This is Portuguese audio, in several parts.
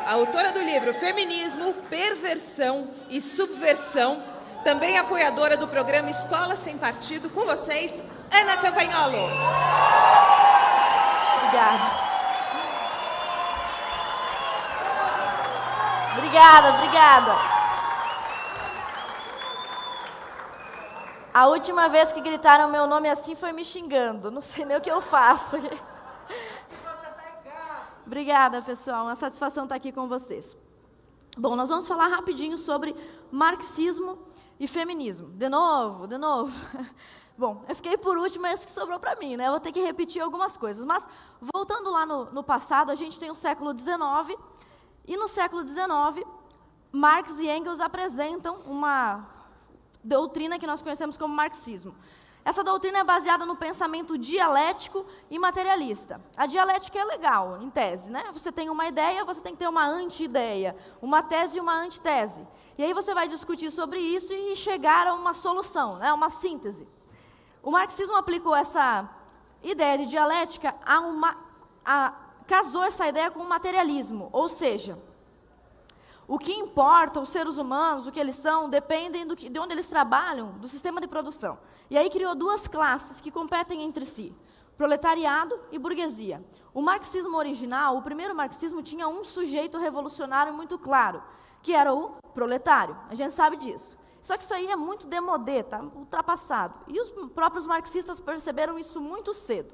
autora do livro Feminismo, Perversão e Subversão, também apoiadora do programa Escola Sem Partido, com vocês, Ana Campagnolo. Obrigada. A última vez que gritaram meu nome assim foi me xingando. Não sei nem o que eu faço. Obrigada, pessoal. Uma satisfação estar aqui com vocês. Bom, nós vamos falar rapidinho sobre marxismo e feminismo. De novo. Bom, eu fiquei por último, é isso que sobrou para mim, né? Eu vou ter que repetir algumas coisas. Mas, voltando lá no passado, a gente tem o século XIX, e no século XIX, Marx e Engels apresentam uma doutrina que nós conhecemos como marxismo. Essa doutrina é baseada no pensamento dialético e materialista. A dialética é legal, em tese, né? Você tem uma ideia, você tem que ter uma anti-ideia, uma tese e uma antitese. E aí você vai discutir sobre isso e chegar a uma solução, né? Uma síntese. O marxismo aplicou essa ideia de dialética casou essa ideia com o materialismo, ou seja, o que importa, os seres humanos, o que eles são, dependem de onde eles trabalham, do sistema de produção. E aí criou duas classes que competem entre si, proletariado e burguesia. O marxismo original, o primeiro marxismo, tinha um sujeito revolucionário muito claro, que era o proletário. A gente sabe disso. Só que isso aí é muito démodé, tá ultrapassado. E os próprios marxistas perceberam isso muito cedo.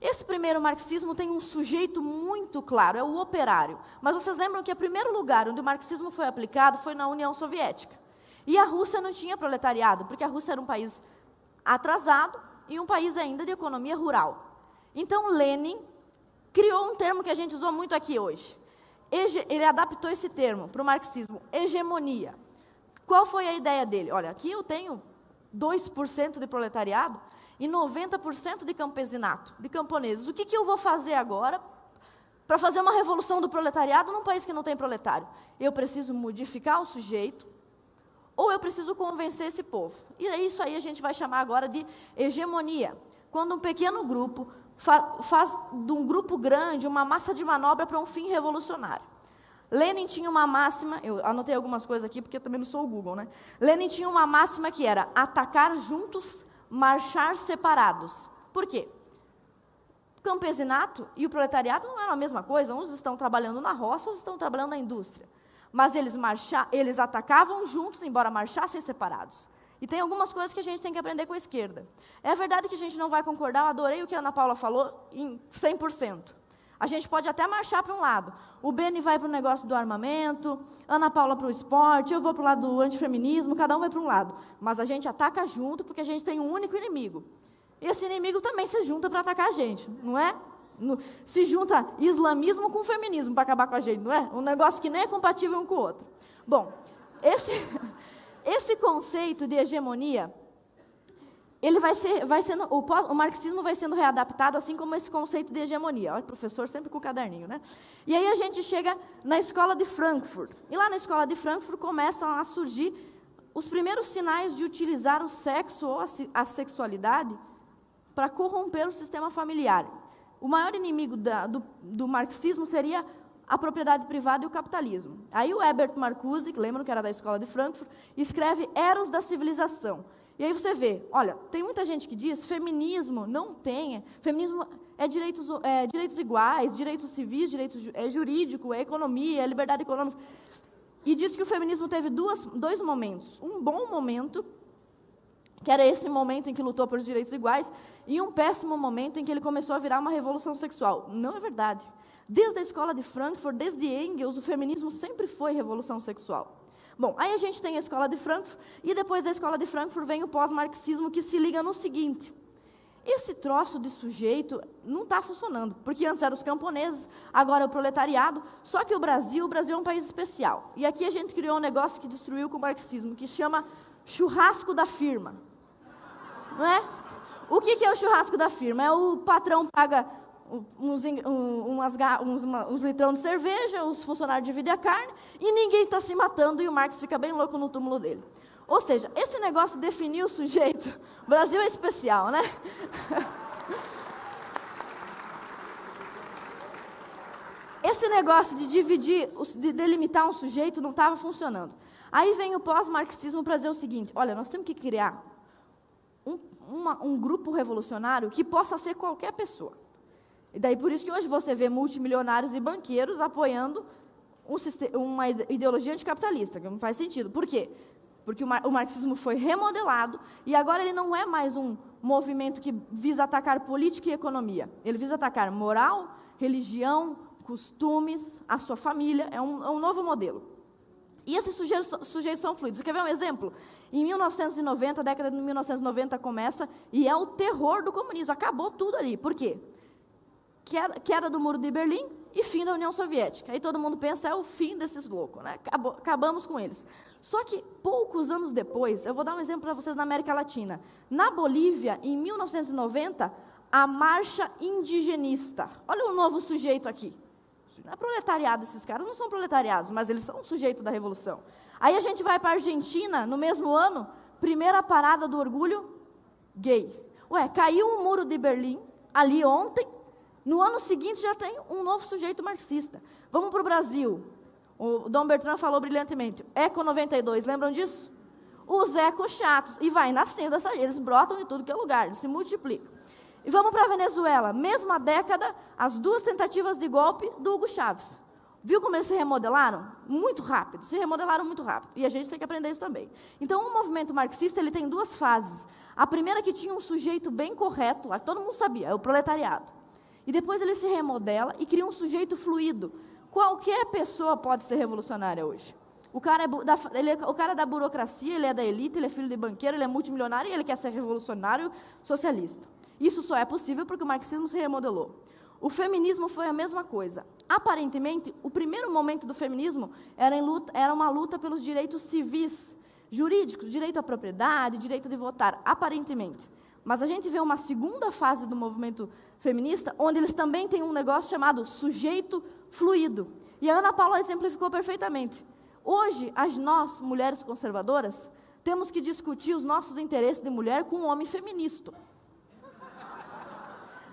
Esse primeiro marxismo tem um sujeito muito claro, é o operário. Mas vocês lembram que o primeiro lugar onde o marxismo foi aplicado foi na União Soviética. E a Rússia não tinha proletariado, porque a Rússia era um país atrasado e um país ainda de economia rural. Então, Lenin criou um termo que a gente usou muito aqui hoje. Ele adaptou esse termo para o marxismo, hegemonia. Qual foi a ideia dele? Olha, aqui eu tenho 2% de proletariado e 90% de campesinato, de camponeses. O que eu vou fazer agora para fazer uma revolução do proletariado num país que não tem proletário? Eu preciso modificar o sujeito, ou eu preciso convencer esse povo. E isso aí a gente vai chamar agora de hegemonia. Quando um pequeno grupo faz de um grupo grande uma massa de manobra para um fim revolucionário. Lenin tinha uma máxima, eu anotei algumas coisas aqui porque eu também não sou o Google, né? Lenin tinha uma máxima que era atacar juntos, marchar separados. Por quê? O campesinato e o proletariado não eram a mesma coisa. Uns estão trabalhando na roça, outros estão trabalhando na indústria. Mas eles atacavam juntos, embora marchassem separados. E tem algumas coisas que a gente tem que aprender com a esquerda. É verdade que a gente não vai concordar, eu adorei o que a Ana Paula falou, em 100%. A gente pode até marchar para um lado. O Beni vai para o negócio do armamento, Ana Paula para o esporte, eu vou para o lado do antifeminismo, cada um vai para um lado. Mas a gente ataca junto porque a gente tem um único inimigo. E esse inimigo também se junta para atacar a gente, não é? Se junta islamismo com feminismo para acabar com a gente, não é? Um negócio que nem é compatível um com o outro. Bom, esse conceito de hegemonia, ele o marxismo vai sendo readaptado, assim como esse conceito de hegemonia. Olha, o professor sempre com o caderninho, né? E aí a gente chega na escola de Frankfurt. E lá na escola de Frankfurt começam a surgir os primeiros sinais de utilizar o sexo ou a sexualidade para corromper o sistema familiar. O maior inimigo do marxismo seria a propriedade privada e o capitalismo. Aí o Herbert Marcuse, que lembram que era da escola de Frankfurt, escreve Eros da Civilização. E aí você vê, olha, tem muita gente que diz feminismo não tem, feminismo é direitos iguais, direitos civis, jurídico, é economia, é liberdade econômica. E diz que o feminismo teve dois momentos. Um bom momento, que era esse momento em que lutou pelos direitos iguais, e um péssimo momento em que ele começou a virar uma revolução sexual. Não é verdade. Desde a escola de Frankfurt, desde Engels, o feminismo sempre foi revolução sexual. Bom, aí a gente tem a escola de Frankfurt, e depois da escola de Frankfurt vem o pós-marxismo, que se liga no seguinte: esse troço de sujeito não está funcionando, porque antes eram os camponeses, agora é o proletariado, só que o Brasil é um país especial. E aqui a gente criou um negócio que destruiu com o marxismo, que chama churrasco da firma. Não é? O que é o churrasco da firma? É o patrão paga uns litrão de cerveja, os funcionários dividem a carne, e ninguém está se matando, e o Marx fica bem louco no túmulo dele. Ou seja, esse negócio definiu o sujeito. O Brasil é especial, né? Esse negócio de dividir, de delimitar um sujeito não estava funcionando. Aí vem o pós-marxismo para dizer o seguinte: olha, nós temos que criar um grupo revolucionário que possa ser qualquer pessoa. E daí por isso que hoje você vê multimilionários e banqueiros apoiando uma ideologia anticapitalista, que não faz sentido. Por quê? Porque o marxismo foi remodelado e agora ele não é mais um movimento que visa atacar política e economia. Ele visa atacar moral, religião, costumes, a sua família. É um novo modelo. E esses sujeitos são fluidos. Você quer ver um exemplo? Em 1990, a década de 1990 começa e é o terror do comunismo. Acabou tudo ali. Por quê? Queda do Muro de Berlim e fim da União Soviética. Aí todo mundo pensa, é o fim desses loucos, né? Acabamos com eles. Só que poucos anos depois, eu vou dar um exemplo para vocês na América Latina. Na Bolívia, em 1990, a Marcha Indigenista. Olha um novo sujeito aqui. Não é proletariado, esses caras não são proletariados, mas eles são um sujeito da revolução. Aí a gente vai para a Argentina, no mesmo ano, primeira parada do orgulho gay. Ué, caiu o Muro de Berlim, ali ontem, no ano seguinte já tem um novo sujeito marxista. Vamos para o Brasil. O Dom Bertrand falou brilhantemente. Eco 92, lembram disso? Os ecos chatos. E vai nascendo eles brotam de tudo que é lugar, eles se multiplicam. E vamos para a Venezuela. Mesma década, as 2 tentativas de golpe do Hugo Chávez. Viu como eles se remodelaram? Muito rápido. Se remodelaram muito rápido. E a gente tem que aprender isso também. Então, o movimento marxista ele tem 2 fases. A primeira que tinha um sujeito bem correto, lá todo mundo sabia, é o proletariado. E depois ele se remodela e cria um sujeito fluido. Qualquer pessoa pode ser revolucionária hoje. O cara é da burocracia, ele é da elite, ele é filho de banqueiro, ele é multimilionário e ele quer ser revolucionário socialista. Isso só é possível porque o marxismo se remodelou. O feminismo foi a mesma coisa. Aparentemente, o primeiro momento do feminismo era uma luta pelos direitos civis, jurídicos, direito à propriedade, direito de votar, aparentemente. Mas a gente vê uma segunda fase do movimento feminista, onde eles também têm um negócio chamado sujeito fluido. E a Ana Paula exemplificou perfeitamente. Hoje, nós, mulheres conservadoras, temos que discutir os nossos interesses de mulher com um homem feminista.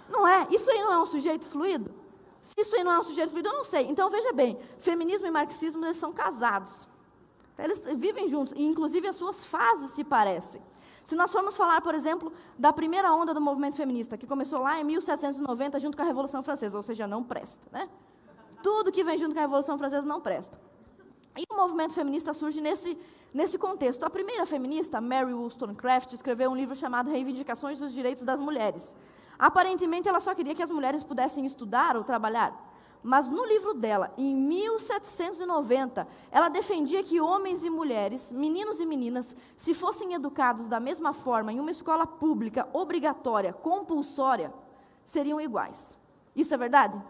Não é? Isso aí não é um sujeito fluido? Se isso aí não é um sujeito fluido, eu não sei. Então, veja bem, feminismo e marxismo, eles são casados. Eles vivem juntos, e inclusive as suas fases se parecem. Se nós formos falar, por exemplo, da primeira onda do movimento feminista, que começou lá em 1790, junto com a Revolução Francesa, ou seja, não presta, né? Tudo que vem junto com a Revolução Francesa não presta. E o movimento feminista surge nesse contexto. A primeira feminista, Mary Wollstonecraft, escreveu um livro chamado Reivindicações dos Direitos das Mulheres. Aparentemente, ela só queria que as mulheres pudessem estudar ou trabalhar. Mas no livro dela, em 1790, ela defendia que homens e mulheres, meninos e meninas, se fossem educados da mesma forma em uma escola pública, obrigatória, compulsória, seriam iguais. Isso é verdade?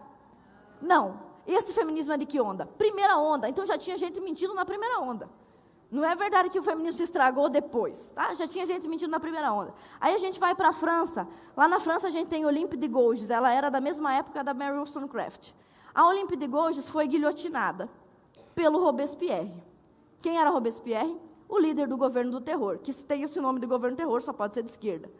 Não. Esse feminismo é de que onda? Primeira onda. Então já tinha gente mentindo na primeira onda. Não é verdade que o feminismo se estragou depois, tá? Já tinha gente mentindo na primeira onda. Aí a gente vai para a França. Lá na França a gente tem Olympe de Gouges. Ela era da mesma época da Mary Wollstonecraft. A Olympe de Gouges foi guilhotinada pelo Robespierre. Quem era Robespierre? O líder do governo do terror, que se tem esse nome de governo terror, só pode ser de esquerda.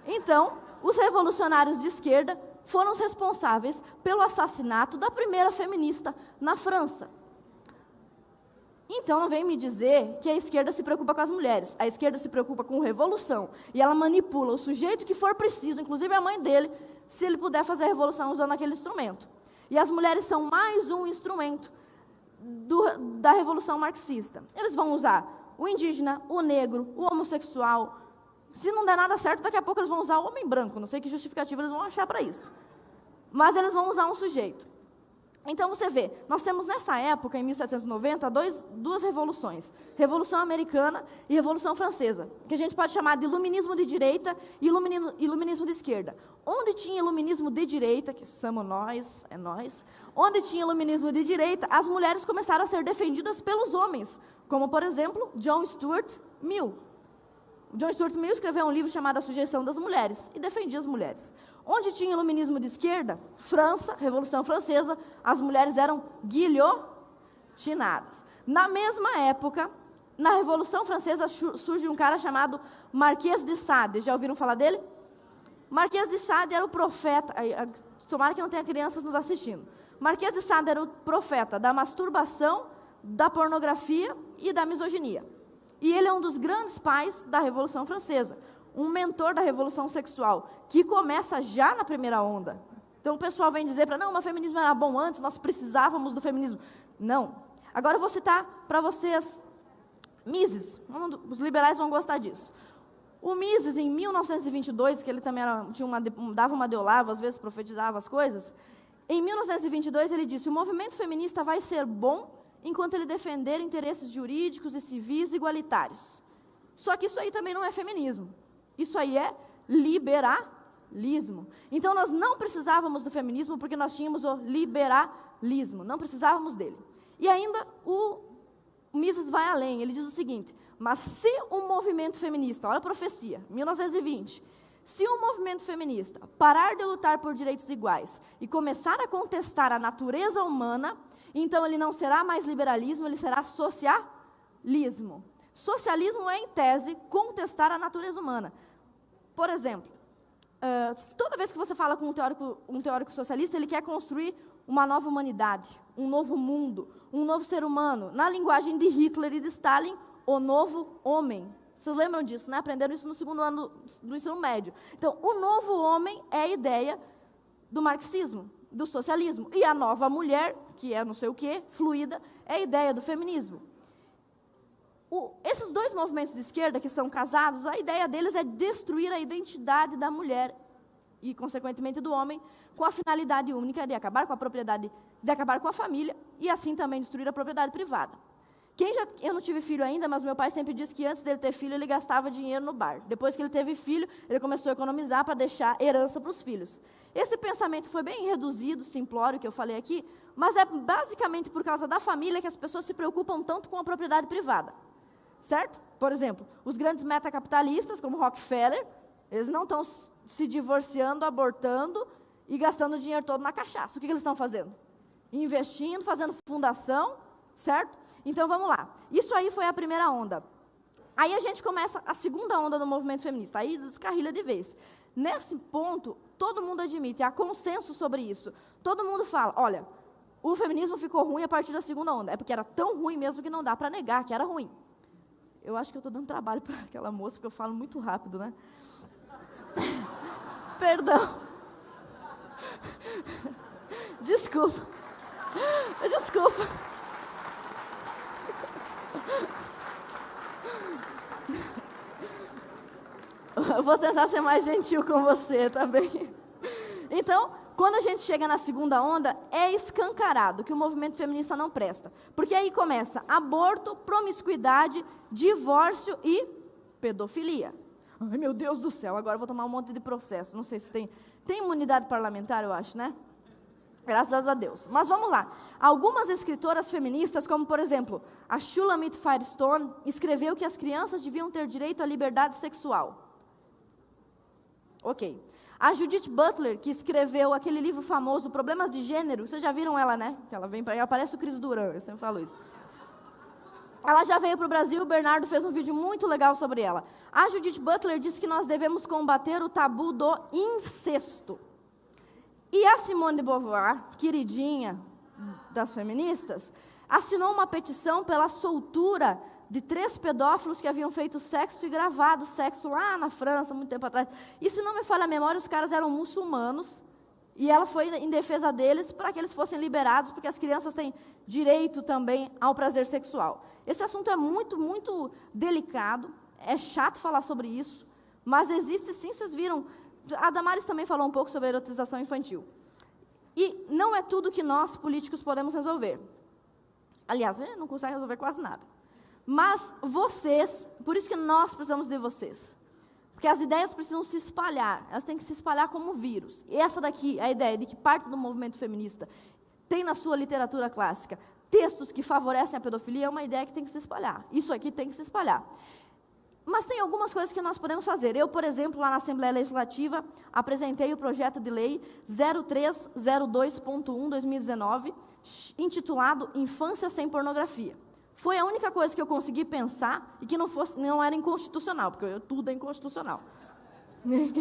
Então, os revolucionários de esquerda foram os responsáveis pelo assassinato da primeira feminista na França. Então, não vem me dizer que a esquerda se preocupa com as mulheres. A esquerda se preocupa com revolução. E ela manipula o sujeito que for preciso, inclusive a mãe dele, se ele puder fazer a revolução usando aquele instrumento. E as mulheres são mais um instrumento da revolução marxista. Eles vão usar o indígena, o negro, o homossexual. Se não der nada certo, daqui a pouco eles vão usar o homem branco. Não sei que justificativa eles vão achar para isso. Mas eles vão usar um sujeito. Então, você vê, nós temos nessa época, em 1790, duas revoluções. Revolução Americana e Revolução Francesa, que a gente pode chamar de iluminismo de direita e iluminismo de esquerda. Onde tinha iluminismo de direita, que somos nós, é nós, onde tinha iluminismo de direita, as mulheres começaram a ser defendidas pelos homens, como, por exemplo, John Stuart Mill. John Stuart Mill escreveu um livro chamado A Sujeição das Mulheres, e defendia as mulheres. Onde tinha iluminismo de esquerda, França, Revolução Francesa, as mulheres eram guilhotinadas. Na mesma época, na Revolução Francesa, surge um cara chamado Marquês de Sade. Já ouviram falar dele? Marquês de Sade era o profeta, tomara que não tenha crianças nos assistindo. Marquês de Sade era o profeta da masturbação, da pornografia e da misoginia. E ele é um dos grandes pais da Revolução Francesa, um mentor da Revolução Sexual, que começa já na primeira onda. Então o pessoal vem dizer para, não, mas o feminismo era bom antes, nós precisávamos do feminismo. Não. Agora eu vou citar para vocês Mises, os liberais vão gostar disso. O Mises, em 1922, que ele também dava uma deolava, às vezes profetizava as coisas, em 1922 ele disse, o movimento feminista vai ser bom enquanto ele defender interesses jurídicos e civis igualitários. Só que isso aí também não é feminismo. Isso aí é liberalismo. Então nós não precisávamos do feminismo porque nós tínhamos o liberalismo, não precisávamos dele. E ainda o Mises vai além, ele diz o seguinte, mas se o movimento feminista, olha a profecia, 1920, se o movimento feminista parar de lutar por direitos iguais e começar a contestar a natureza humana, então ele não será mais liberalismo, ele será socialismo. Socialismo é, em tese, contestar a natureza humana. Por exemplo, toda vez que você fala com um teórico socialista, ele quer construir uma nova humanidade, um novo mundo, um novo ser humano. Na linguagem de Hitler e de Stalin, o novo homem. Vocês lembram disso, né? Aprenderam isso no segundo ano do ensino médio. Então, o novo homem é a ideia do marxismo, do socialismo. E a nova mulher, que é não sei o quê, fluida, é a ideia do feminismo. Esses dois movimentos de esquerda, que são casados, a ideia deles é destruir a identidade da mulher e, consequentemente, do homem, com a finalidade única de acabar com a propriedade, de acabar com a família e, assim, também destruir a propriedade privada. Eu não tive filho ainda, mas meu pai sempre disse que antes dele ter filho, ele gastava dinheiro no bar. Depois que ele teve filho, ele começou a economizar para deixar herança para os filhos. Esse pensamento foi bem reduzido, simplório, que eu falei aqui, mas é basicamente por causa da família que as pessoas se preocupam tanto com a propriedade privada. Certo? Por exemplo, os grandes metacapitalistas, como Rockefeller, eles não estão se divorciando, abortando e gastando o dinheiro todo na cachaça. O que eles estão fazendo? Investindo, fazendo fundação, certo? Então, vamos lá. Isso aí foi a primeira onda. Aí a gente começa a segunda onda do movimento feminista. Aí descarrilha de vez. Nesse ponto, todo mundo admite, há consenso sobre isso. Todo mundo fala, olha, o feminismo ficou ruim a partir da segunda onda. É porque era tão ruim mesmo que não dá para negar que era ruim. Eu acho que eu estou dando trabalho para aquela moça, porque eu falo muito rápido, né? Perdão. Desculpa. Eu vou tentar ser mais gentil com você, tá bem? Então, quando a gente chega na segunda onda, é escancarado que o movimento feminista não presta. Porque aí começa aborto, promiscuidade, divórcio e pedofilia. Ai, meu Deus do céu, agora eu vou tomar um monte de processo. Não sei se tem imunidade parlamentar, eu acho, né? Graças a Deus. Mas vamos lá. Algumas escritoras feministas, como, por exemplo, a Shulamit Firestone, escreveu que as crianças deviam ter direito à liberdade sexual. Ok. A Judith Butler, que escreveu aquele livro famoso, Problemas de Gênero, vocês já viram ela, né? Que ela vem para ela parece o Cris Duran, eu sempre falo isso. Ela já veio para o Brasil, o Bernardo fez um vídeo muito legal sobre ela. A Judith Butler disse que nós devemos combater o tabu do incesto. E a Simone de Beauvoir, queridinha das feministas, assinou uma petição pela soltura de 3 pedófilos que haviam feito sexo e gravado sexo lá na França, muito tempo atrás. E se não me falha a memória, os caras eram muçulmanos, e ela foi em defesa deles para que eles fossem liberados, porque as crianças têm direito também ao prazer sexual. Esse assunto é muito, muito delicado, é chato falar sobre isso, mas existe sim, vocês viram. A Damares também falou um pouco sobre a erotização infantil. E não é tudo que nós, políticos, podemos resolver. Aliás, não consegue resolver quase nada. Mas vocês, por isso que nós precisamos de vocês. Porque as ideias precisam se espalhar, elas têm que se espalhar como vírus. E essa daqui, a ideia de que parte do movimento feminista tem na sua literatura clássica textos que favorecem a pedofilia, é uma ideia que tem que se espalhar. Isso aqui tem que se espalhar. Mas tem algumas coisas que nós podemos fazer. Eu, por exemplo, lá na Assembleia Legislativa, apresentei o projeto de lei 0302.1/2019, intitulado Infância Sem Pornografia. Foi a única coisa que eu consegui pensar e que não era inconstitucional, porque tudo é inconstitucional.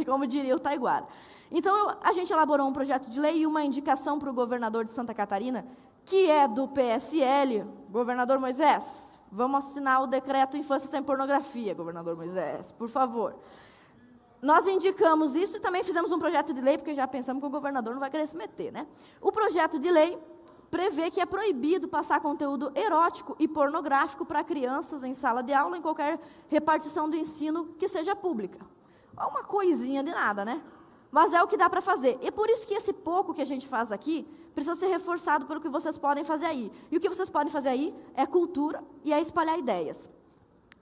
como diria o Taiguara. Então, a gente elaborou um projeto de lei e uma indicação para o governador de Santa Catarina, que é do PSL, governador Moisés, vamos assinar o decreto Infância Sem Pornografia, governador Moisés, por favor. Nós indicamos isso e também fizemos um projeto de lei, porque já pensamos que o governador não vai querer se meter, né? O projeto de lei prevê que é proibido passar conteúdo erótico e pornográfico para crianças em sala de aula, em qualquer repartição do ensino que seja pública. É uma coisinha de nada, né? Mas é o que dá para fazer. E por isso que esse pouco que a gente faz aqui precisa ser reforçado pelo que vocês podem fazer aí. E o que vocês podem fazer aí é cultura e é espalhar ideias.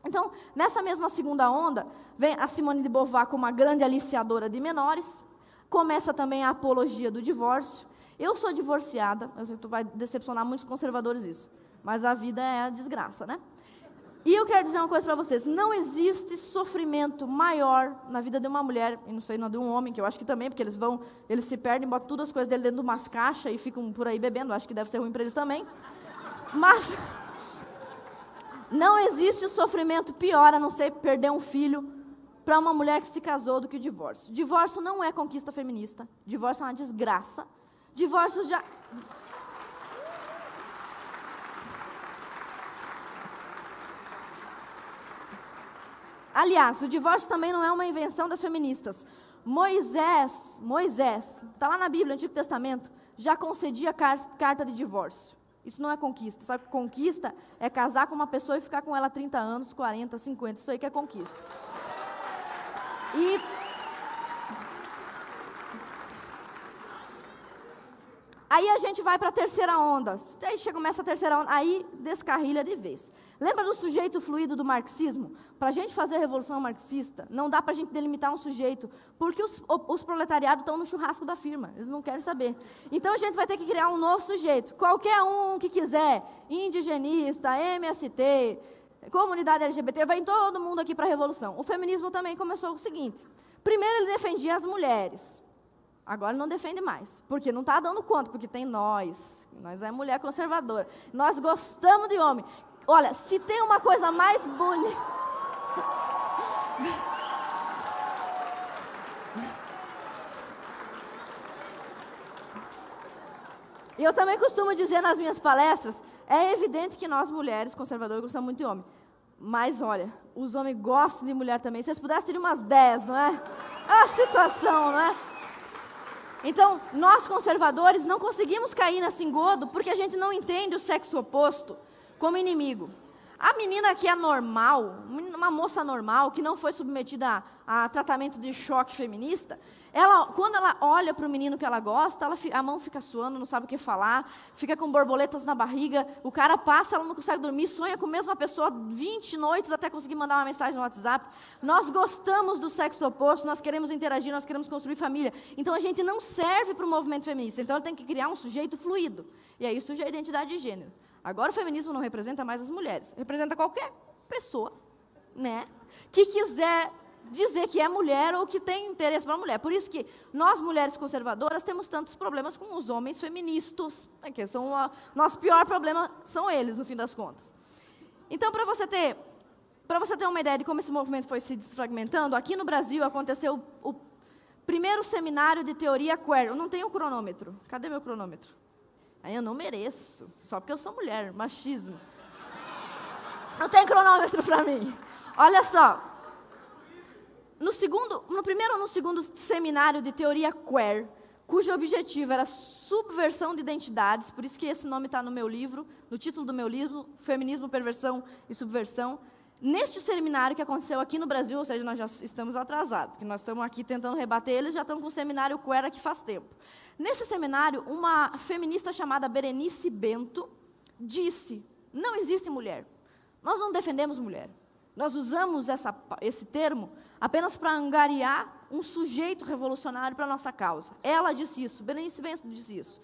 Então, nessa mesma segunda onda, vem a Simone de Beauvoir como uma grande aliciadora de menores. Começa também a apologia do divórcio. Eu sou divorciada, eu sei que tu vai decepcionar muitos conservadores isso, mas a vida é a desgraça, né? E eu quero dizer uma coisa para vocês, não existe sofrimento maior na vida de uma mulher, e não sei, não de um homem, que eu acho que também, porque eles se perdem, botam todas as coisas dele dentro de umas caixas e ficam por aí bebendo, acho que deve ser ruim para eles também, mas não existe sofrimento pior, a não ser perder um filho, para uma mulher que se casou do que o divórcio. Divórcio não é conquista feminista, divórcio é uma desgraça. Divórcio já... Aliás, o divórcio também não é uma invenção das feministas. Moisés, está lá na Bíblia, Antigo Testamento, já concedia carta de divórcio. Isso não é conquista. Sabe, conquista é casar com uma pessoa e ficar com ela 30 anos, 40, 50. Isso aí que é conquista. E... aí a gente vai para a terceira onda. Aí começa a terceira onda, aí descarrilha de vez. Lembra do sujeito fluido do marxismo? Para a gente fazer a revolução marxista, não dá para a gente delimitar um sujeito, porque os proletariados estão no churrasco da firma, eles não querem saber. Então a gente vai ter que criar um novo sujeito. Qualquer um que quiser, indigenista, MST, comunidade LGBT, vai todo mundo aqui para a revolução. O feminismo também começou com o seguinte. Primeiro ele defendia as mulheres. Agora não defende mais, porque não está dando conta, porque tem nós é mulher conservadora, nós gostamos de homem. Olha, se tem uma coisa mais bonita... E eu também costumo dizer nas minhas palestras, é evidente que nós mulheres conservadoras gostamos muito de homem, mas olha, os homens gostam de mulher também, se vocês pudessem ter umas 10, não é? A situação, não é? Então, nós conservadores não conseguimos cair nesse engodo porque a gente não entende o sexo oposto como inimigo. A menina que é normal, uma moça normal, que não foi submetida a tratamento de choque feminista, quando ela olha para o menino que ela gosta, a mão fica suando, não sabe o que falar, fica com borboletas na barriga, o cara passa, ela não consegue dormir, sonha com a mesma pessoa 20 noites até conseguir mandar uma mensagem no WhatsApp. Nós gostamos do sexo oposto, nós queremos interagir, nós queremos construir família. Então a gente não serve para o movimento feminista, então tem que criar um sujeito fluido. E aí surge a identidade de gênero. Agora o feminismo não representa mais as mulheres, representa qualquer pessoa, né, que quiser dizer que é mulher ou que tem interesse para a mulher. Por isso que nós, mulheres conservadoras, temos tantos problemas com os homens feministas, né, que são nosso pior problema são eles, no fim das contas. Então, para você ter uma ideia de como esse movimento foi se desfragmentando, aqui no Brasil aconteceu o primeiro seminário de teoria queer. Eu não tenho cronômetro. Cadê meu cronômetro? Aí eu não mereço, só porque eu sou mulher, machismo. Não tem cronômetro para mim. Olha só, no primeiro ou no segundo seminário de teoria queer, cujo objetivo era subversão de identidades, por isso que esse nome está no meu livro, no título do meu livro, Feminismo, Perversão e Subversão. Neste seminário que aconteceu aqui no Brasil, ou seja, nós já estamos atrasados, porque nós estamos aqui tentando rebater eles, já estamos com um seminário queer aqui faz tempo. Nesse seminário, uma feminista chamada Berenice Bento disse, não existe mulher, nós não defendemos mulher, nós usamos esse termo apenas para angariar um sujeito revolucionário para a nossa causa. Ela disse isso, Berenice Bento disse isso,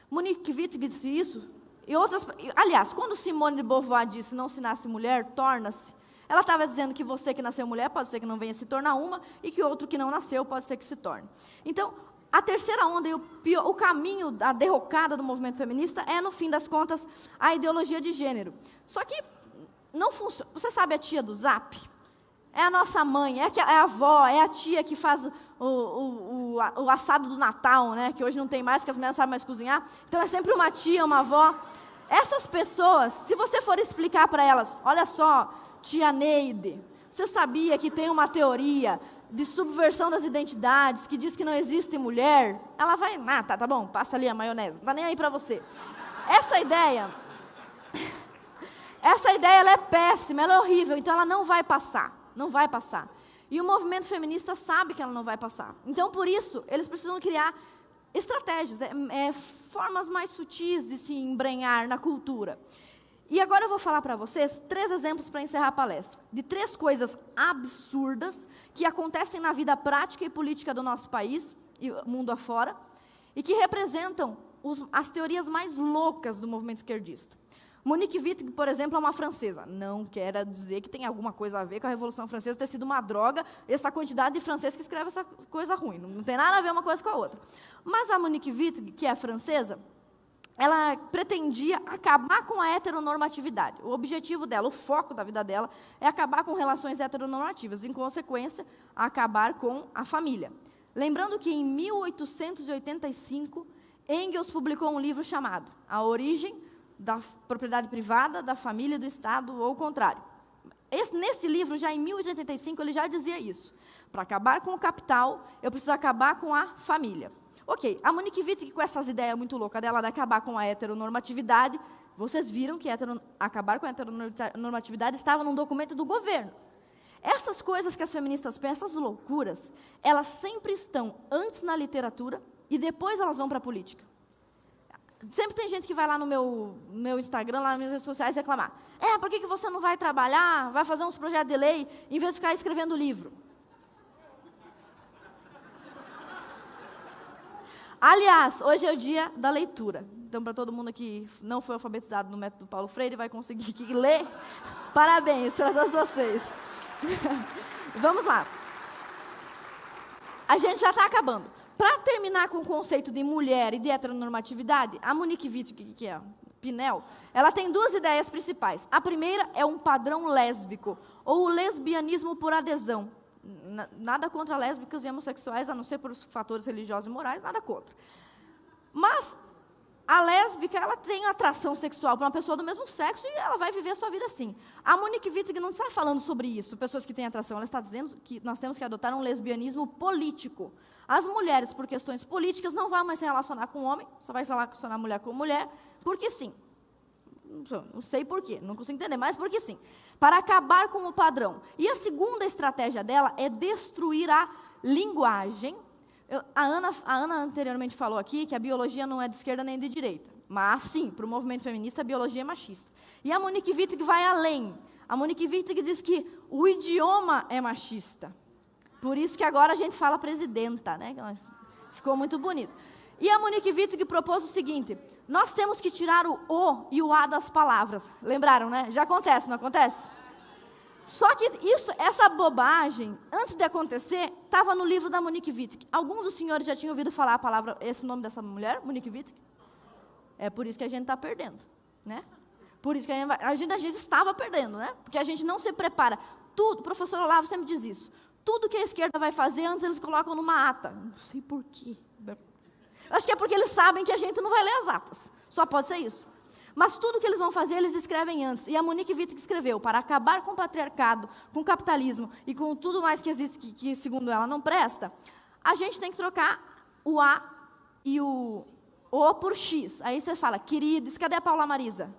Monique Wittig disse isso, e outras... Aliás, quando Simone de Beauvoir disse, não se nasce mulher, torna-se, ela estava dizendo que você que nasceu mulher pode ser que não venha se tornar uma, e que outro que não nasceu pode ser que se torne. Então, a terceira onda e o caminho, a derrocada do movimento feminista é, no fim das contas, a ideologia de gênero. Só que não funciona. Você sabe a tia do Zap? é a nossa mãe, é a avó, é a tia que faz o assado do Natal, né? Que hoje não tem mais, porque as mulheres não sabem mais cozinhar. Então é sempre uma tia, uma avó. Essas pessoas, se você for explicar para elas, olha só, tia Neide, você sabia que tem uma teoria de subversão das identidades, que diz que não existe mulher? Ela vai, tá bom, passa ali a maionese, não tá nem aí para você. Essa ideia ela é péssima, ela é horrível, então ela não vai passar. Não vai passar. E o movimento feminista sabe que ela não vai passar. Então, por isso, eles precisam criar estratégias, formas mais sutis de se embrenhar na cultura. E agora eu vou falar para vocês 3 exemplos para encerrar a palestra, de 3 coisas absurdas que acontecem na vida prática e política do nosso país e mundo afora, e que representam as teorias mais loucas do movimento esquerdista. Monique Wittig, por exemplo, é uma francesa. Não quero dizer que tem alguma coisa a ver com a Revolução Francesa ter sido uma droga, essa quantidade de francês que escreve essa coisa ruim. Não tem nada a ver uma coisa com a outra. Mas a Monique Wittig, que é francesa, ela pretendia acabar com a heteronormatividade. O objetivo dela, o foco da vida dela, é acabar com relações heteronormativas, em consequência, acabar com a família. Lembrando que em 1885, Engels publicou um livro chamado A Origem da Propriedade Privada, da Família e do Estado, ou o contrário. Nesse livro, já em 1885, ele já dizia isso. Para acabar com o capital, eu preciso acabar com a família. Ok, a Monique Wittig, com essas ideias muito loucas dela de acabar com a heteronormatividade, vocês viram que acabar com a heteronormatividade estava num documento do governo. Essas coisas que as feministas pensam, essas loucuras, elas sempre estão antes na literatura e depois elas vão para a política. Sempre tem gente que vai lá no meu Instagram, lá nas minhas redes sociais, reclamar. Por que você não vai trabalhar, vai fazer uns projetos de lei, em vez de ficar escrevendo livro? Aliás, hoje é o dia da leitura. Então, para todo mundo que não foi alfabetizado no método Paulo Freire, vai conseguir ler. Parabéns para todos vocês. Vamos lá. A gente já está acabando. Para terminar com o conceito de mulher e de heteronormatividade, a Monique Wittig, que é Pinel, ela tem 2 ideias principais. A primeira é um padrão lésbico, ou o lesbianismo por adesão. Nada contra lésbicos e homossexuais, a não ser por fatores religiosos e morais, nada contra. Mas a lésbica, ela tem atração sexual para uma pessoa do mesmo sexo e ela vai viver a sua vida assim. A Monique Wittig não está falando sobre isso, pessoas que têm atração, ela está dizendo que nós temos que adotar um lesbianismo político. As mulheres, por questões políticas, não vão mais se relacionar com homem, só vai se relacionar mulher com mulher, porque sim. Não sei por quê, não consigo entender, mas porque sim. Para acabar com o padrão. E a segunda estratégia dela é destruir a linguagem. A Ana anteriormente falou aqui que a biologia não é de esquerda nem de direita. Mas, sim, para o movimento feminista, a biologia é machista. E a Monique Wittig vai além. A Monique Wittig diz que o idioma é machista. Por isso que agora a gente fala presidenta, né? Ficou muito bonito. E a Monique Wittig propôs o seguinte: nós temos que tirar o O e o A das palavras. Lembraram, né? Já acontece, não acontece? Só que essa bobagem, antes de acontecer, estava no livro da Monique Wittig. Alguns dos senhores já tinham ouvido falar esse nome dessa mulher, Monique Wittig? É por isso que a gente está perdendo, né? Por isso que a gente estava perdendo, né? Porque a gente não se prepara. Tudo, o professor Olavo sempre diz isso. Tudo que a esquerda vai fazer, antes eles colocam numa ata. Não sei por quê. Acho que é porque eles sabem que a gente não vai ler as atas. Só pode ser isso. Mas tudo que eles vão fazer, eles escrevem antes. E a Monique Wittig escreveu: para acabar com o patriarcado, com o capitalismo e com tudo mais que existe, que segundo ela não presta, a gente tem que trocar o A e o O por X. Aí você fala: queridos, cadê a Paula Marisa?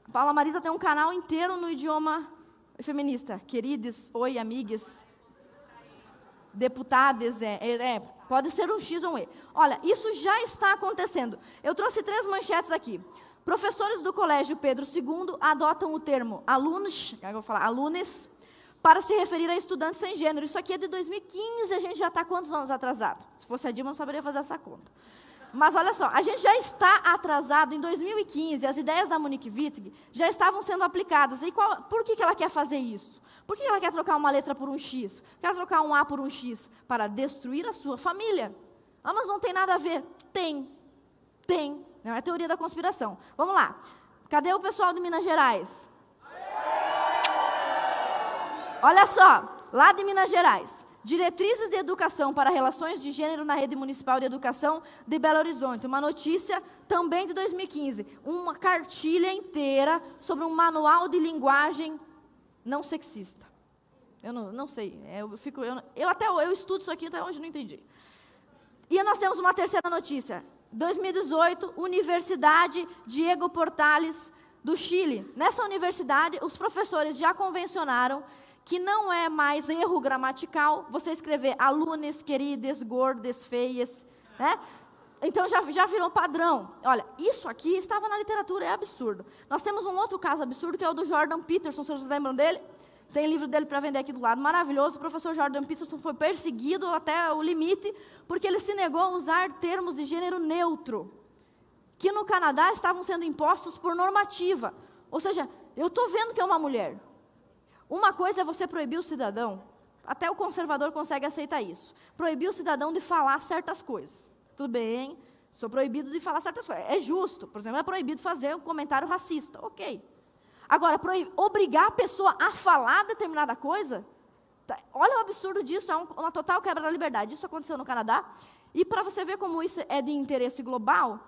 A Paula Marisa tem um canal inteiro no idioma feminista. Queridos, oi, amigas, deputadas, pode ser um X ou um E. Olha, isso já está acontecendo. Eu trouxe 3 manchetes aqui. Professores do Colégio Pedro II adotam o termo alunos, eu vou falar alunes, para se referir a estudantes sem gênero. Isso aqui é de 2015, a gente já está quantos anos atrasado? Se fosse a Dilma, eu não saberia fazer essa conta. Mas olha só, a gente já está atrasado. Em 2015, as ideias da Monique Wittig já estavam sendo aplicadas. E por que ela quer fazer isso? Por que ela quer trocar uma letra por um X? Quer trocar um A por um X? Para destruir a sua família. Ah, mas não tem nada a ver. Tem. Não é teoria da conspiração. Vamos lá. Cadê o pessoal de Minas Gerais? Olha só, lá de Minas Gerais. Diretrizes de Educação para Relações de Gênero na Rede Municipal de Educação de Belo Horizonte. Uma notícia também de 2015. Uma cartilha inteira sobre um manual de linguagem não sexista. Eu não sei. Eu estudo isso aqui até hoje não entendi. E nós temos uma terceira notícia. 2018, Universidade Diego Portales do Chile. Nessa universidade, os professores já convencionaram que não é mais erro gramatical você escrever alunos, queridas, gordas, feias, né? Então, já virou padrão. Olha, isso aqui estava na literatura, é absurdo. Nós temos um outro caso absurdo, que é o do Jordan Peterson, vocês lembram dele? Tem livro dele para vender aqui do lado, maravilhoso. O professor Jordan Peterson foi perseguido até o limite, porque ele se negou a usar termos de gênero neutro, que no Canadá estavam sendo impostos por normativa. Ou seja, eu estou vendo que é uma mulher. Uma coisa é você proibir o cidadão, até o conservador consegue aceitar isso, proibir o cidadão de falar certas coisas. Tudo bem, sou proibido de falar certas coisas. É justo, por exemplo, é proibido fazer um comentário racista, ok. Agora, obrigar a pessoa a falar determinada coisa, olha o absurdo disso, é uma total quebra da liberdade. Isso aconteceu no Canadá, e para você ver como isso é de interesse global,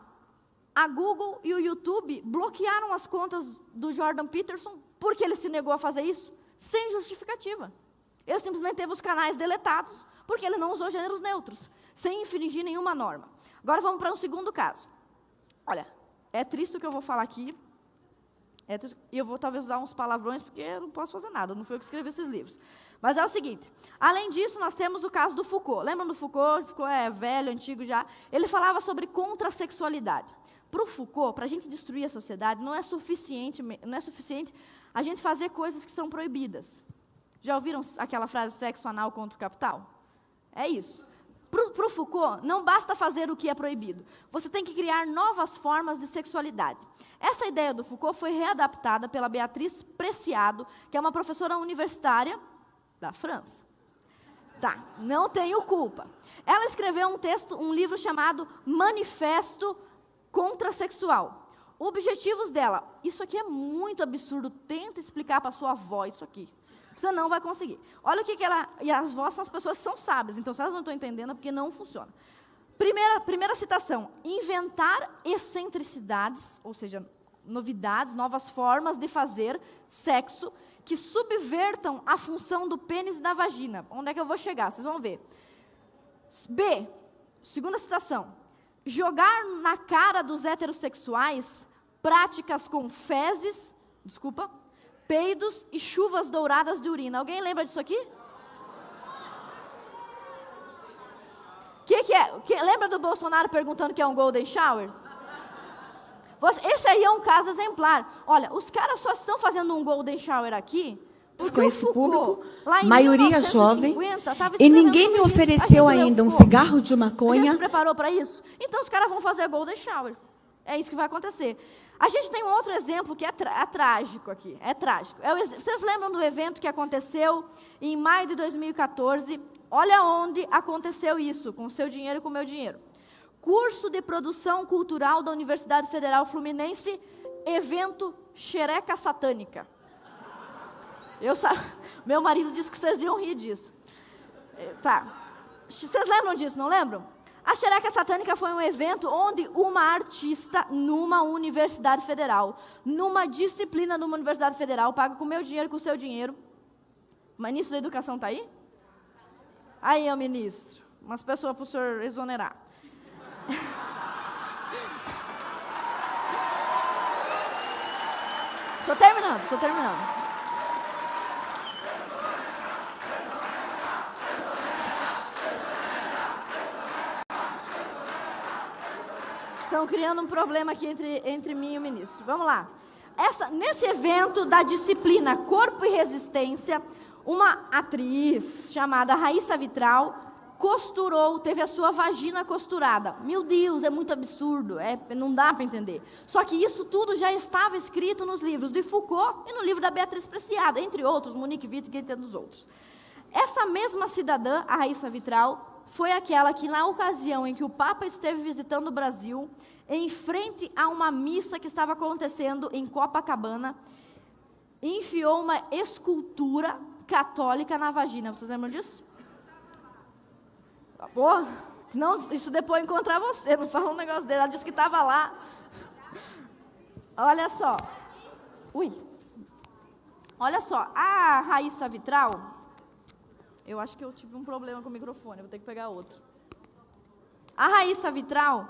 a Google e o YouTube bloquearam as contas do Jordan Peterson, porque ele se negou a fazer isso, sem justificativa. Ele simplesmente teve os canais deletados, porque ele não usou gêneros neutros, sem infringir nenhuma norma. Agora vamos para um segundo caso. Olha, é triste o que eu vou falar aqui, e eu vou talvez usar uns palavrões, porque eu não posso fazer nada, não fui eu que escrevi esses livros. Mas é o seguinte, além disso, nós temos o caso do Foucault. Lembram do Foucault? Foucault é velho, antigo já. Ele falava sobre contrassexualidade. Para o Foucault, para a gente destruir a sociedade, não é suficiente a gente fazer coisas que são proibidas. Já ouviram aquela frase, sexo anal contra o capital? É isso. Para o Foucault, não basta fazer o que é proibido. Você tem que criar novas formas de sexualidade. Essa ideia do Foucault foi readaptada pela Beatriz Preciado, que é uma professora universitária da França. Tá, não tenho culpa. Ela escreveu um livro chamado Manifesto Contrassexual. Objetivos dela. Isso aqui é muito absurdo. Tenta explicar para sua avó isso aqui. Você não vai conseguir. Olha o que ela... E as vós são as pessoas que são sábias. Então, se elas não estão entendendo, é porque não funciona. Primeira citação. Inventar excentricidades, ou seja, novidades, novas formas de fazer sexo que subvertam a função do pênis e da vagina. Onde é que eu vou chegar? Vocês vão ver. B. Segunda citação. Jogar na cara dos heterossexuais práticas com fezes, peidos e chuvas douradas de urina. Alguém lembra disso aqui? Que é? Lembra do Bolsonaro perguntando o que é um golden shower? Esse aí é um caso exemplar. Olha, os caras só estão fazendo um golden shower aqui com esse público, lá em maioria jovem, e ninguém me ofereceu ainda um cigarro de maconha. A gente se preparou para isso? Então os caras vão fazer golden shower. É isso que vai acontecer. A gente tem um outro exemplo que é trágico aqui. É trágico. Vocês lembram do evento que aconteceu em maio de 2014? Olha onde aconteceu isso, com o seu dinheiro e com o meu dinheiro. Curso de Produção Cultural da Universidade Federal Fluminense, evento Xereca Satânica. Meu marido disse que vocês iam rir disso. Tá. Vocês lembram disso, não lembram? A Xereca Satânica foi um evento onde uma artista, numa universidade federal, numa disciplina de uma universidade federal, paga com o meu dinheiro e com o seu dinheiro. O ministro da Educação está aí? Aí, ministro. Umas pessoas para o senhor exonerar. Estou terminando. Estão criando um problema aqui entre mim e o ministro. Vamos lá. Nesse evento da disciplina Corpo e Resistência, uma atriz chamada Raíssa Vitral teve a sua vagina costurada. Meu Deus, é muito absurdo, não dá para entender. Só que isso tudo já estava escrito nos livros de Foucault e no livro da Beatriz Preciado, entre outros, Monique Wittig e entre os outros. Essa mesma cidadã, a Raíssa Vitral, foi aquela que, na ocasião em que o Papa esteve visitando o Brasil, em frente a uma missa que estava acontecendo em Copacabana, enfiou uma escultura católica na vagina. Vocês lembram disso? Pô, não, isso depois encontrar você, não fala um negócio dele. Ela disse que estava lá. Olha só. Ui. Olha só, a Raíssa Vitral, eu acho que eu tive um problema com o microfone, vou ter que pegar outro. A Raíssa Vitral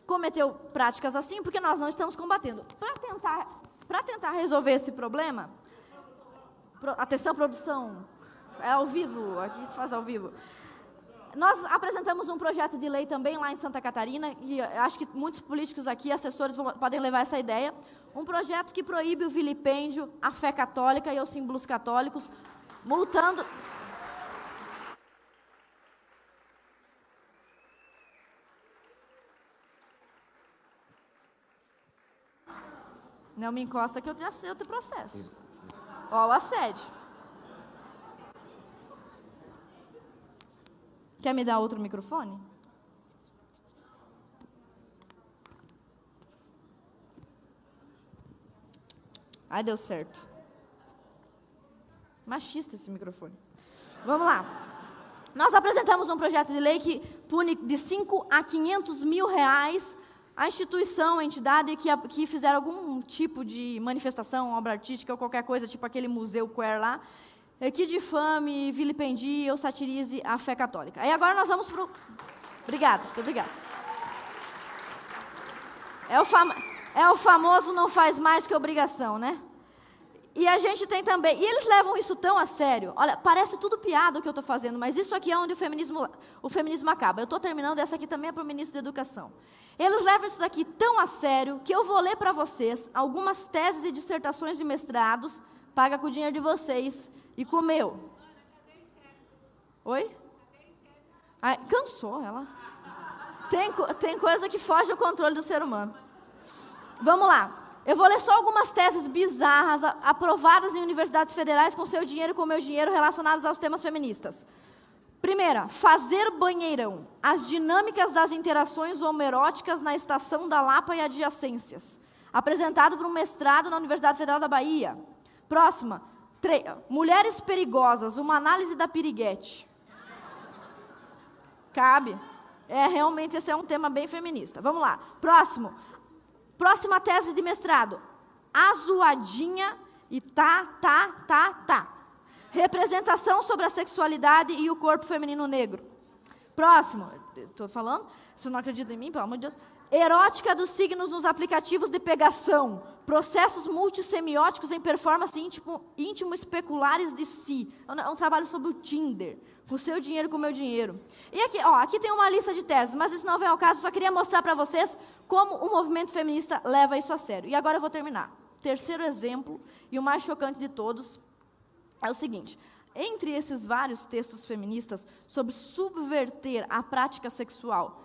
cometeu práticas assim porque nós não estamos combatendo. Para tentar resolver esse problema, atenção produção, é ao vivo, aqui se faz ao vivo. Nós apresentamos um projeto de lei também lá em Santa Catarina, e acho que muitos políticos aqui, assessores, podem levar essa ideia. Um projeto que proíbe o vilipêndio à fé católica e aos símbolos católicos, multando... Não me encosta que eu tenho outro processo. Ó, o assédio. Quer me dar outro microfone? Ai, deu certo. Machista esse microfone. Vamos lá. Nós apresentamos um projeto de lei que pune de 5 a 500 mil reais a instituição, a entidade que fizer algum tipo de manifestação, obra artística ou qualquer coisa, tipo aquele museu queer lá, que difame, vilipendie ou satirize a fé católica. Aí agora nós vamos para o... Obrigada, muito obrigada. É o famoso não faz mais que obrigação, né? E a gente tem também... E eles levam isso tão a sério. Olha, parece tudo piada o que eu estou fazendo, mas isso aqui é onde o feminismo acaba. Eu estou terminando, essa aqui também é para o ministro da Educação. Eles levam isso daqui tão a sério que eu vou ler para vocês algumas teses e dissertações de mestrados, paga com o dinheiro de vocês e com o meu. Oi? Ai, cansou ela. Tem coisa que foge ao controle do ser humano. Vamos lá. Eu vou ler só algumas teses bizarras aprovadas em universidades federais com seu dinheiro e com o meu dinheiro relacionadas aos temas feministas. Primeira, fazer banheirão. As dinâmicas das interações homoeróticas na Estação da Lapa e adjacências. Apresentado por um mestrado na Universidade Federal da Bahia. Próxima, mulheres perigosas, uma análise da piriguete. Cabe. Realmente esse é um tema bem feminista. Vamos lá. Próxima tese de mestrado. Azuadinha e tá. Representação sobre a sexualidade e o corpo feminino negro. Próximo. Estou falando? Você não acredita em mim, pelo amor de Deus? Erótica dos signos nos aplicativos de pegação. Processos multissemióticos em performance íntimo especulares de si. É um trabalho sobre o Tinder. Com o seu dinheiro, com o meu dinheiro. E aqui tem uma lista de teses, mas isso não vem ao caso, só queria mostrar para vocês como o movimento feminista leva isso a sério. E agora eu vou terminar. Terceiro exemplo, e o mais chocante de todos, é o seguinte. Entre esses vários textos feministas sobre subverter a prática sexual,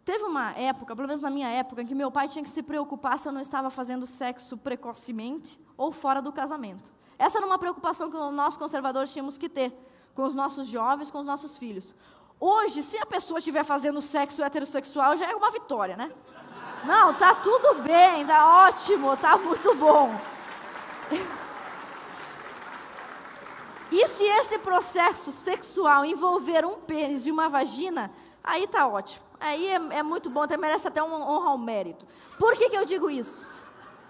teve uma época, pelo menos na minha época, em que meu pai tinha que se preocupar se eu não estava fazendo sexo precocemente ou fora do casamento. Essa era uma preocupação que nós conservadores tínhamos que ter com os nossos jovens, com os nossos filhos. Hoje, se a pessoa estiver fazendo sexo heterossexual, já é uma vitória, né? Não, tá tudo bem, tá ótimo, tá muito bom. E se esse processo sexual envolver um pênis e uma vagina, aí tá ótimo. Aí é muito bom, merece até uma honra ao mérito. Por que eu digo isso?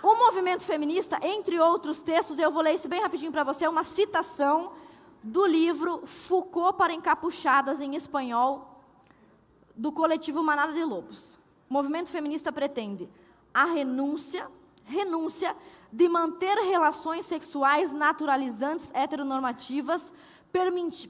O movimento feminista, entre outros textos, eu vou ler isso bem rapidinho para você, é uma citação do livro Foucault para Encapuchadas, em espanhol, do coletivo Manada de Lobos. O movimento feminista pretende a renúncia de manter relações sexuais naturalizantes heteronormativas,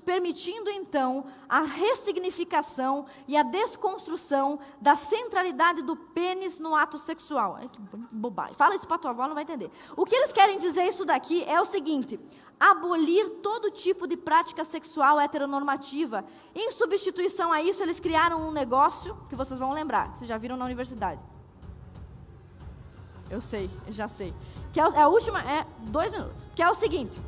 permitindo, então, a ressignificação e a desconstrução da centralidade do pênis no ato sexual. Ai, que bobagem. Fala isso para tua avó, não vai entender. O que eles querem dizer isso daqui é o seguinte: abolir todo tipo de prática sexual heteronormativa. Em substituição a isso, eles criaram um negócio que vocês vão lembrar, vocês já viram na universidade. Eu sei, já sei. Que a última é 2 minutos. Que é o seguinte: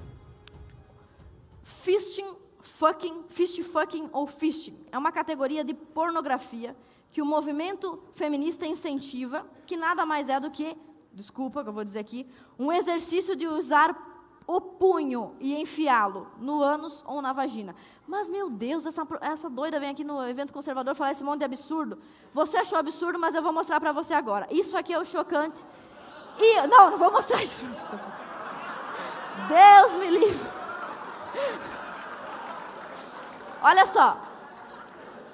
fist fucking ou fisting. É uma categoria de pornografia que o movimento feminista incentiva, que nada mais é do que, desculpa que eu vou dizer aqui, um exercício de usar o punho e enfiá-lo no ânus ou na vagina. Mas, meu Deus, essa doida vem aqui no evento conservador falar esse monte de absurdo. Você achou absurdo, mas eu vou mostrar para você agora. Isso aqui é o chocante. E, não vou mostrar isso. Deus me livre. Olha só.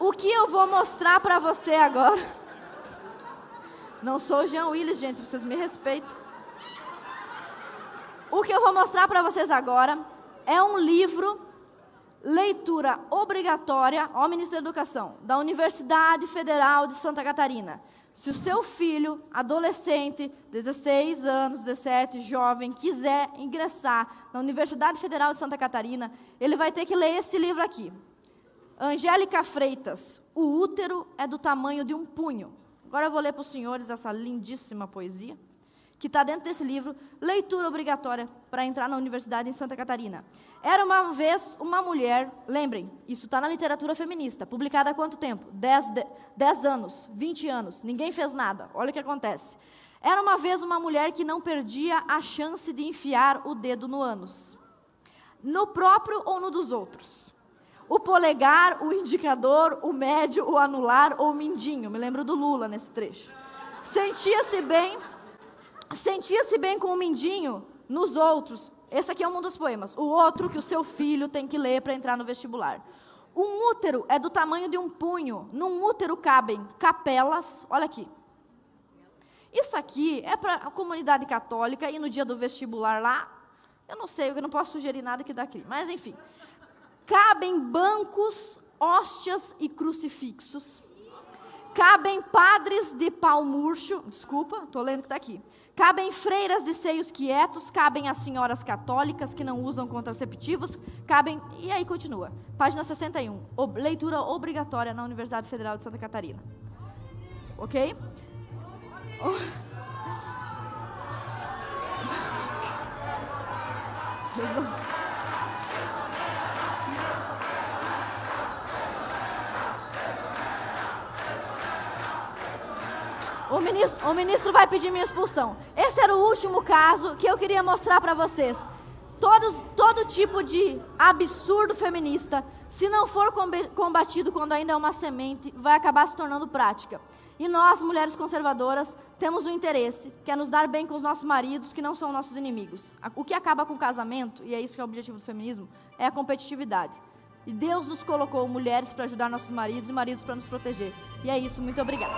O que eu vou mostrar para você agora... Não sou o Jean Willis, gente, vocês me respeitam. O que eu vou mostrar para vocês agora é um livro, leitura obrigatória, ó, Ministro da Educação, da Universidade Federal de Santa Catarina. Se o seu filho, adolescente, 16 anos, 17, jovem, quiser ingressar na Universidade Federal de Santa Catarina, ele vai ter que ler esse livro aqui. Angélica Freitas, O Útero é do Tamanho de um Punho. Agora eu vou ler para os senhores essa lindíssima poesia, que está dentro desse livro, leitura obrigatória para entrar na Universidade em Santa Catarina. Era uma vez uma mulher, lembrem, isso está na literatura feminista, publicada há quanto tempo? 10 anos, 20 anos, ninguém fez nada, olha o que acontece. Era uma vez uma mulher que não perdia a chance de enfiar o dedo no ânus, no próprio ou no dos outros. O polegar, o indicador, o médio, o anular ou o mindinho, me lembro do Lula nesse trecho. Sentia-se bem com o mindinho nos outros. Esse aqui é um dos poemas. O outro que o seu filho tem que ler para entrar no vestibular. Um útero é do tamanho de um punho. Num útero cabem capelas. Olha aqui. Isso aqui é para a comunidade católica e no dia do vestibular lá, eu não sei, eu não posso sugerir nada que daqui. Mas, enfim. Cabem bancos, hóstias e crucifixos. Cabem padres de pau murcho. Desculpa, estou lendo que está aqui. Cabem freiras de seios quietos, cabem as senhoras católicas que não usam contraceptivos, cabem... E aí continua. Página 61. Leitura obrigatória na Universidade Federal de Santa Catarina. Ok? O ministro vai pedir minha expulsão. Esse era o último caso que eu queria mostrar para vocês. Todo tipo de absurdo feminista, se não for combatido quando ainda é uma semente, vai acabar se tornando prática. E nós, mulheres conservadoras, temos um interesse, que é nos dar bem com os nossos maridos, que não são nossos inimigos. O que acaba com o casamento, e é isso que é o objetivo do feminismo, é a competitividade. E Deus nos colocou mulheres para ajudar nossos maridos e maridos para nos proteger. E é isso, muito obrigada.